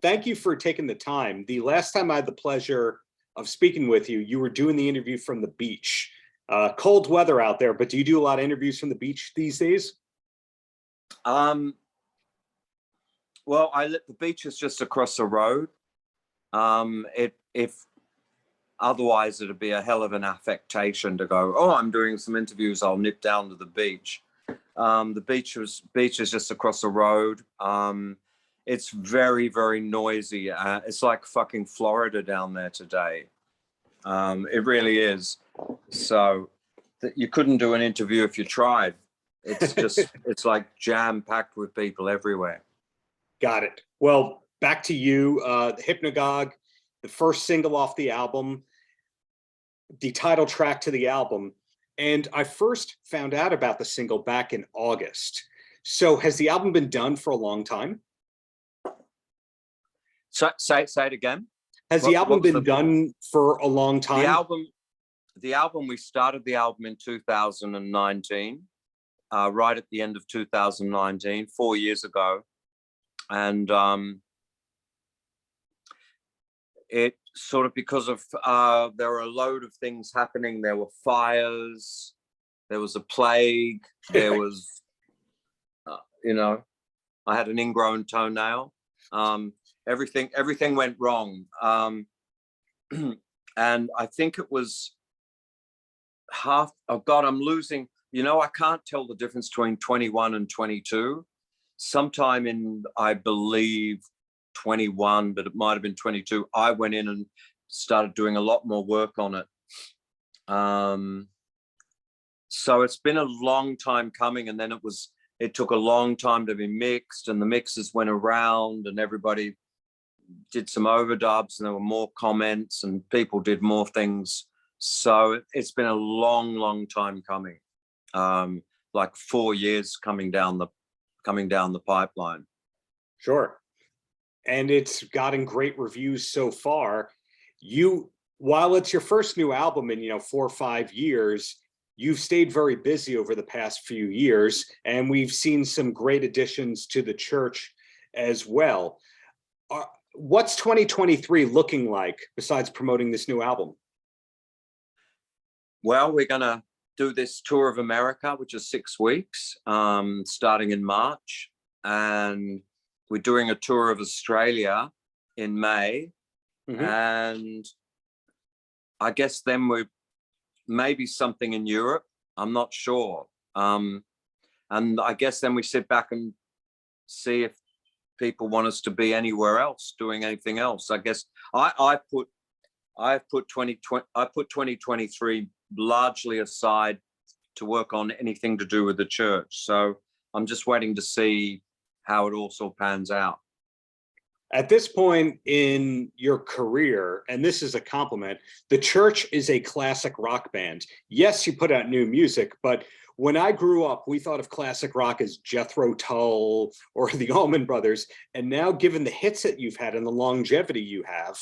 thank you for taking the time. The last time I had the pleasure of speaking with you, you were doing the interview from the beach. Cold weather out there, but do you do a lot of interviews from the beach these days? Well, the beach is just across the road. If otherwise, it'd be a hell of an affectation to go, oh, I'm doing some interviews, I'll nip down to the beach. The beach is just across the road. It's very, very noisy. It's like fucking Florida down there today. It really is. So you couldn't do an interview if you tried. It's just, it's like jam-packed with people everywhere. Got it. Well, back to you, Hypnogogue, the first single off the album, the title track to the album. And I first found out about the single back in August. So has the album been done for a long time? So, say it again. Has the album been done for a long time? The album, we started the album in 2019, right at the end of 2019, 4 years ago. And it sort of, because of, there were a load of things happening. There were fires, there was a plague, there was, you know, I had an ingrown toenail. Everything went wrong. And I think it was oh God, I'm losing, you know, I can't tell the difference between 21 and 22. Sometime in, I believe, 21, but it might have been 22, I went in and started doing a lot more work on it. So it's been a long time coming, and then it took a long time to be mixed, and the mixes went around and everybody did some overdubs, and there were more comments and people did more things. So it's been a long, long time coming, like 4 years coming down the pipeline. Sure. And it's gotten great reviews so far. While it's your first new album in 4 or 5 years, you've stayed very busy over the past few years, and we've seen some great additions to the church as well. What's 2023 looking like besides promoting this new album? Well, we're gonna do this tour of America, which is 6 weeks, starting in March, and we're doing a tour of Australia in May. And I guess then we maybe something in Europe. I'm not sure. And I guess then we sit back and see if people want us to be anywhere else, doing anything else. I guess I put 2023 largely aside to work on anything to do with the church. So I'm just waiting to see how it also pans out. At this point in your career, and this is a compliment, the church is a classic rock band. Yes, you put out new music, but when I grew up, we thought of classic rock as Jethro Tull or the Allman Brothers. And now, given the hits that you've had and the longevity you have,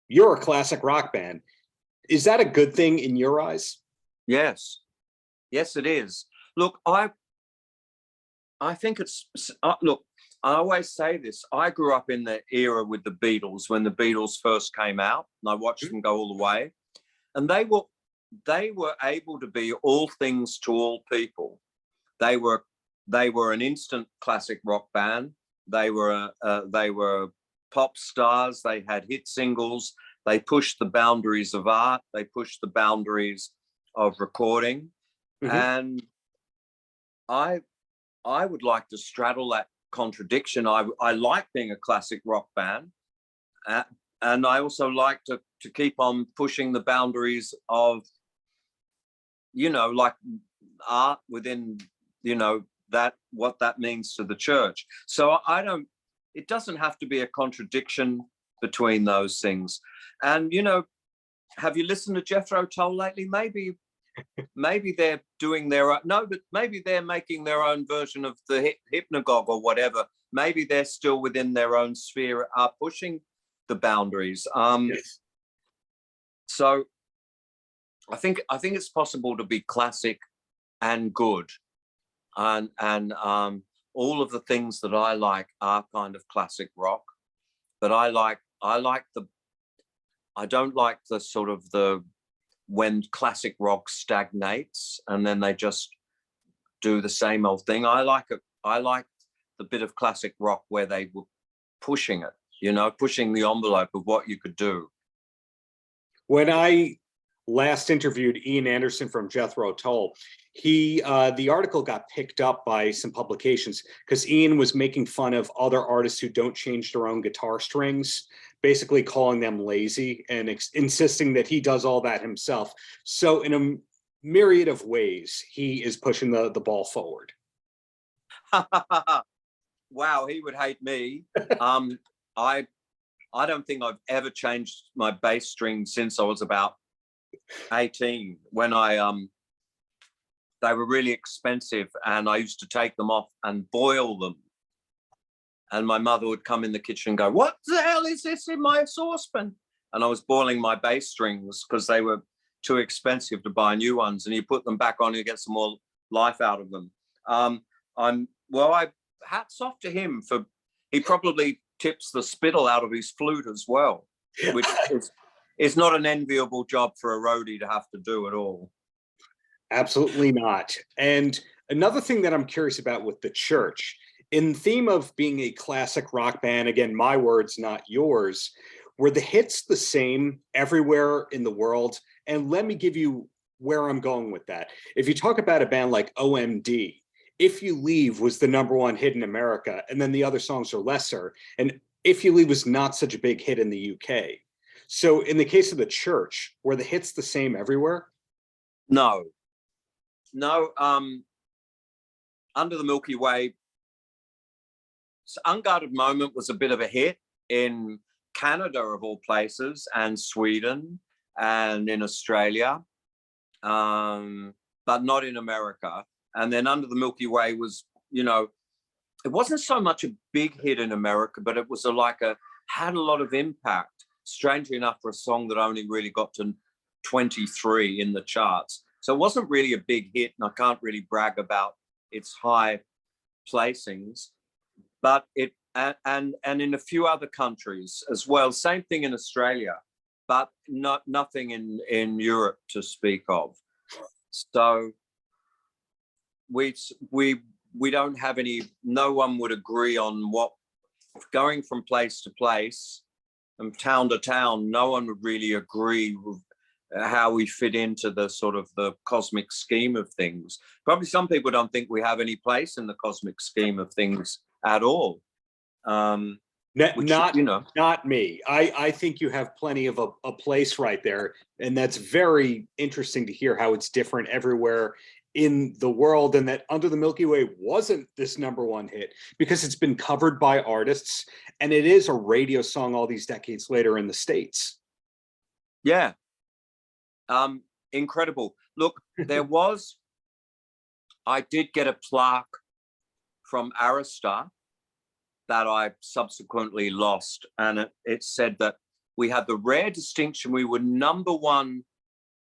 you're a classic rock band. Is that a good thing in your eyes? Yes. Yes, it is. Look, I think it's, look, I always say this. I grew up in the era with the Beatles, when the Beatles first came out, and I watched them go all the way. And they were able to be all things to all people. They were an instant classic rock band. They were pop stars. They had hit singles. They pushed the boundaries of art. They pushed the boundaries of recording. And I would like to straddle that contradiction. I like being a classic rock band, and I also like to keep on pushing the boundaries of, like art within, that, what that means to the church. So it doesn't have to be a contradiction between those things. And have you listened to Jethro Tull lately? Maybe they're doing their own, but maybe they're making their own version of the Hypnogogue or whatever. Maybe they're still within their own sphere, are pushing the boundaries. Yes. So I think it's possible to be classic and good, and all of the things that I like are kind of classic rock. but I don't like the sort of when classic rock stagnates and then they just do the same old thing. I like the bit of classic rock where they were pushing it, you know, pushing the envelope of what you could do. When I last interviewed Ian Anderson from Jethro Tull, the article got picked up by some publications because Ian was making fun of other artists who don't change their own guitar strings, basically calling them lazy and insisting that he does all that himself. So in a myriad of ways, he is pushing the ball forward. Wow, he would hate me. I don't think I've ever changed my bass string since I was about 18, when they were really expensive and I used to take them off and boil them. And my mother would come in the kitchen and go, "What the hell is this in my saucepan?" And I was boiling my bass strings because they were too expensive to buy new ones. And you put them back on, you get some more life out of them. Hats off to him for, he probably tips the spittle out of his flute as well, which is not an enviable job for a roadie to have to do at all. Absolutely not. And another thing that I'm curious about with the Church, in theme of being a classic rock band, again, my words, not yours, were the hits the same everywhere in the world? And let me give you where I'm going with that. If you talk about a band like OMD, If You Leave was the #1 hit in America, and then the other songs are lesser. And If You Leave was not such a big hit in the UK. So in the case of the Church, were the hits the same everywhere? No. Under the Milky Way, Unguarded Moment was a bit of a hit in Canada, of all places, and Sweden, and in Australia, but not in America. And then Under the Milky Way was, you know, it wasn't so much a big hit in America, but it was had a lot of impact, strangely enough, for a song that only really got to 23 in the charts. So it wasn't really a big hit, and I can't really brag about its high placings. But and in a few other countries as well. Same thing in Australia, but nothing in Europe to speak of. So we don't have any. No one would agree on what, going from place to place and town to town. No one would really agree with how we fit into the sort of the cosmic scheme of things. Probably some people don't think we have any place in the cosmic scheme of things at all. Not me. I think you have plenty of a place right there, and that's very interesting to hear how it's different everywhere in the world, and that Under the Milky Way wasn't this #1 hit because it's been covered by artists, and it is a radio song all these decades later in the States. Yeah. Incredible. Look, I did get a plaque from Arista that I subsequently lost, and it said that we had the rare distinction, we were #1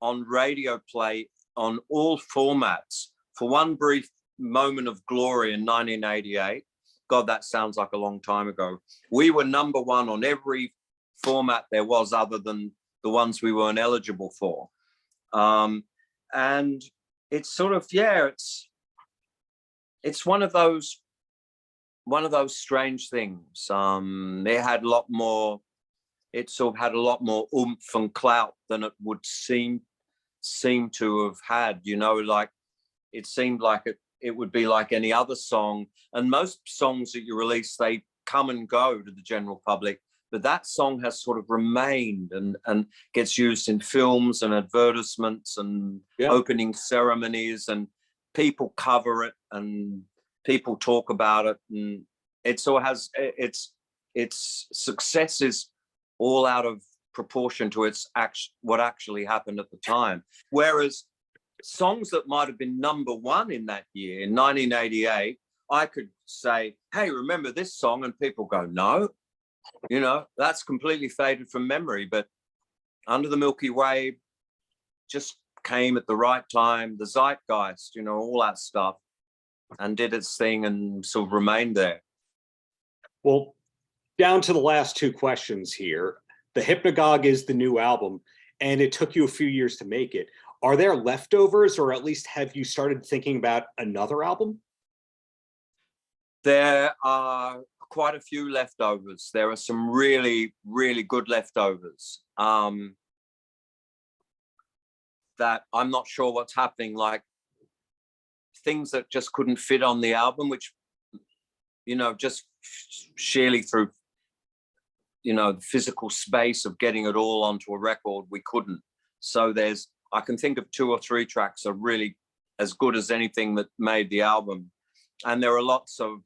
on radio play on all formats for one brief moment of glory in 1988. God, that sounds like a long time ago. We were #1 on every format there was, other than the ones we weren't eligible for. And it's sort of, it's one of those strange things. It had a lot more, it sort of had a lot more oomph and clout than it would seem to have had, you know, like it seemed like it would be like any other song. And most songs that you release, they come and go to the general public, but that song has sort of remained and gets used in films and advertisements and opening ceremonies, and people cover it and people talk about it, and it sort of has its success is all out of proportion to what actually happened at the time. Whereas songs that might have been #1 in that year, in 1988, I could say, "Hey, remember this song?" And people go, "No, you know, that's completely faded from memory." But Under the Milky Way just came at the right time, the zeitgeist, you know, all that stuff, and did its thing and sort of remained there. Well, down to the last two questions here. The Hypnogogue is the new album, and it took you a few years to make it. Are there leftovers, or at least have you started thinking about another album? There are quite a few leftovers. There are some really, really good leftovers that I'm not sure what's happening, like things that just couldn't fit on the album, which, you know, just sheerly through, you know, the physical space of getting it all onto a record, we couldn't. So I can think of 2 or 3 tracks are really as good as anything that made the album. And there are lots of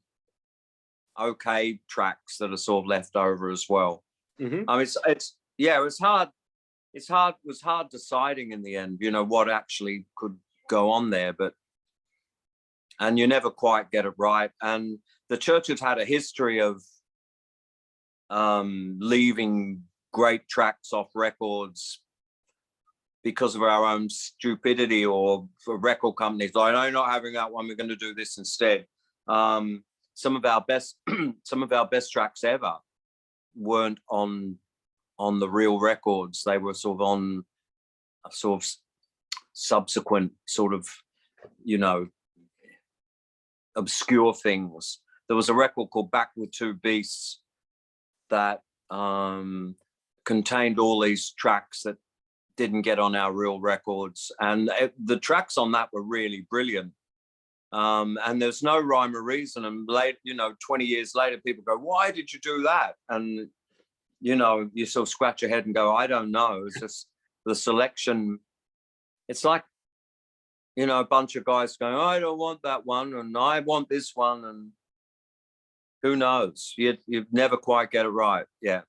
okay tracks that are sort of left over as well. Mm-hmm. It was hard deciding in the end, you know, what actually could go on there, and you never quite get it right. And the Church has had a history of leaving great tracks off records because of our own stupidity, or for record companies like, no, not having that one, we're going to do this instead. Some of our best tracks ever weren't on the real records. They were sort of on a sort of subsequent sort of, you know, obscure things. There was a record called Back with Two Beasts that contained all these tracks that didn't get on our real records, and the tracks on that were really brilliant. And there's no rhyme or reason. And late, you know, 20 years later, people go, "Why did you do that?" And you know, you sort of scratch your head and go, "I don't know." It's just the selection. It's like, you know, a bunch of guys going, "I don't want that one, and I want this one," and who knows? You never quite get it right. Yeah.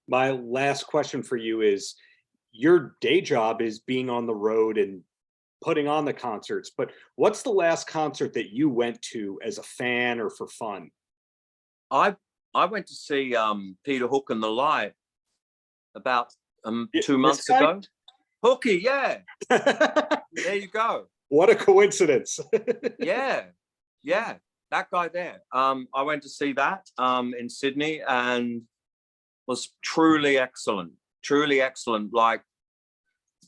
My last question for you is, your day job is being on the road and putting on the concerts, but what's the last concert that you went to as a fan or for fun? I went to see Peter Hook and the Light about 2 months ago. Hooky, yeah. There you go. What a coincidence. Yeah, that guy there. I went to see that in Sydney, and was truly excellent. Like,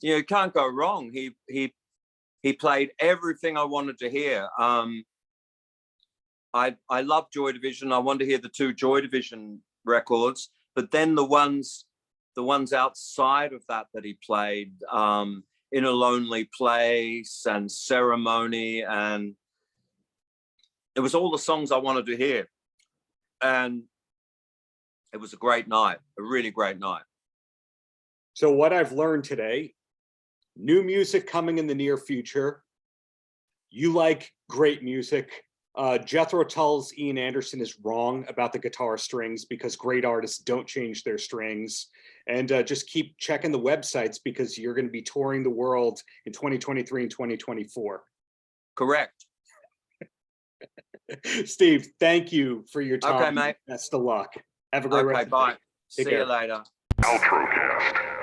you know, you can't go wrong. He played everything I wanted to hear. I love Joy Division. I wanted to hear the 2 Joy Division records, but then the ones outside of that he played, In a Lonely Place and Ceremony, and it was all the songs I wanted to hear. And it was a great night, a really great night. So what I've learned today, new music coming in the near future. You like great music. Jethro tells Ian Anderson is wrong about the guitar strings because great artists don't change their strings. And just keep checking the websites because you're going to be touring the world in 2023 and 2024. Correct. Steve, thank you for your time. Okay, mate. Best of luck. Have a great rest of the day. Bye. See you later. Paltrocast.